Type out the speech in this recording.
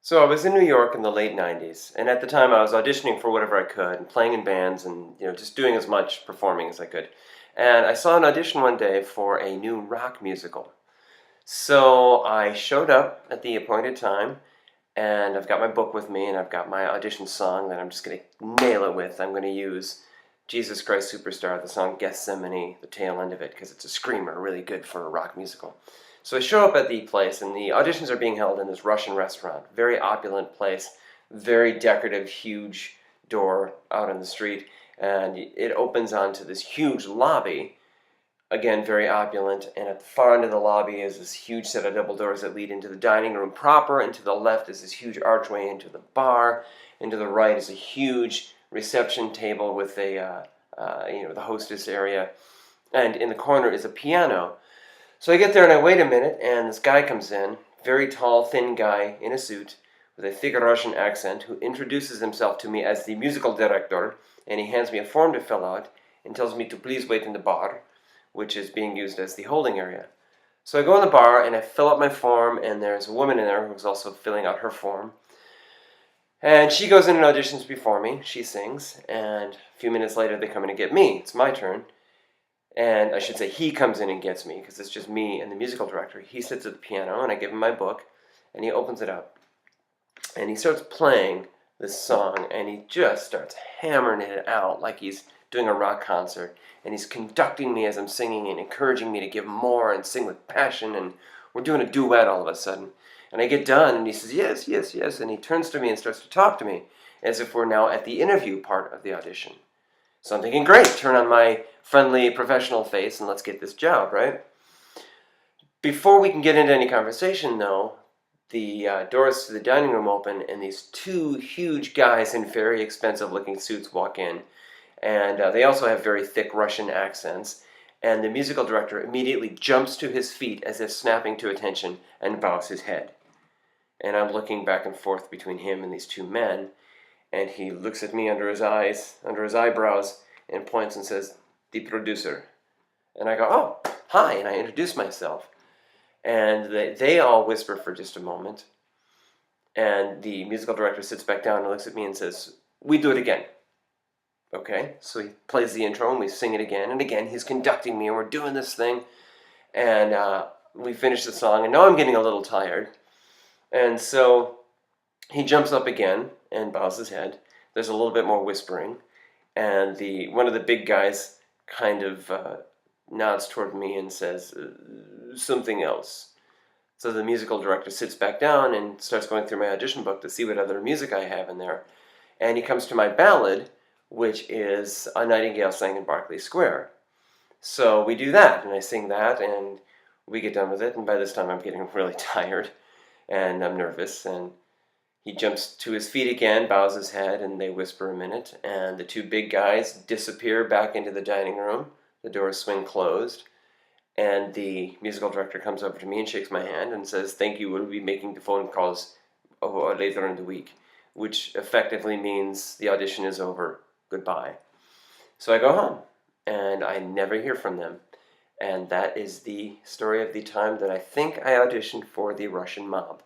So I was in New York in the late 90s, and at the time I was auditioning for whatever I could and playing in bands and just doing as much performing as I could. And I saw an audition one day for a new rock musical. So I showed up at the appointed time, and I've got my book with me and I've got my audition song that I'm just going to nail it with. I'm going to use Jesus Christ Superstar, the song Gethsemane, the tail end of it, because it's a screamer, really good for a rock musical. So I show up at the place, and the auditions are being held in this Russian restaurant. Very opulent place, very decorative, huge door out on the street, and it opens onto this huge lobby. Again, very opulent, and at the far end of the lobby is this huge set of double doors that lead into the dining room proper, and to the left is this huge archway into the bar, and to the right is a huge reception table with the hostess area, and in the corner is a piano. So I get there and I wait a minute, and this guy comes in, very tall, thin guy in a suit with a thick Russian accent, who introduces himself to me as the musical director, and he hands me a form to fill out and tells me to please wait in the bar, which is being used as the holding area. So I go in the bar and I fill out my form, and there's a woman in there who's also filling out her form. And she goes in and auditions before me. She sings, and a few minutes later they come in and get me. It's my turn. And I should say he comes in and gets me, because it's just me and the musical director. He sits at the piano, and I give him my book, and he opens it up. And he starts playing this song, and he just starts hammering it out like he's doing a rock concert. And he's conducting me as I'm singing and encouraging me to give more and sing with passion. And we're doing a duet all of a sudden. And I get done, and he says, yes, yes, yes. And he turns to me and starts to talk to me as if we're now at the interview part of the audition. So I'm thinking, great, turn on my friendly professional face and let's get this job, right? Before we can get into any conversation, though, the doors to the dining room open, and these two huge guys in very expensive looking suits walk in. And they also have very thick Russian accents. And the musical director immediately jumps to his feet as if snapping to attention and bows his head. And I'm looking back and forth between him and these two men. And he looks at me under his eyebrows, and points and says, the producer. And I go, oh, hi, and I introduce myself. And they all whisper for just a moment. And the musical director sits back down and looks at me and says, we do it again. Okay, so he plays the intro and we sing it again. And again, he's conducting me and we're doing this thing. And we finish the song, and now I'm getting a little tired. And so he jumps up again and bows his head. There's a little bit more whispering. And one of the big guys kind of nods toward me and says, something else. So the musical director sits back down and starts going through my audition book to see what other music I have in there. And he comes to my ballad, which is A Nightingale Sang in Berkeley Square. So we do that, and I sing that, and we get done with it. And by this time I'm getting really tired, and I'm nervous, and he jumps to his feet again, bows his head, and they whisper a minute, and the two big guys disappear back into the dining room. The doors swing closed, and the musical director comes over to me and shakes my hand and says, thank you, we'll be making the phone calls later in the week, which effectively means the audition is over, goodbye. So I go home, and I never hear from them. And that is the story of the time that I think I auditioned for the Russian mob.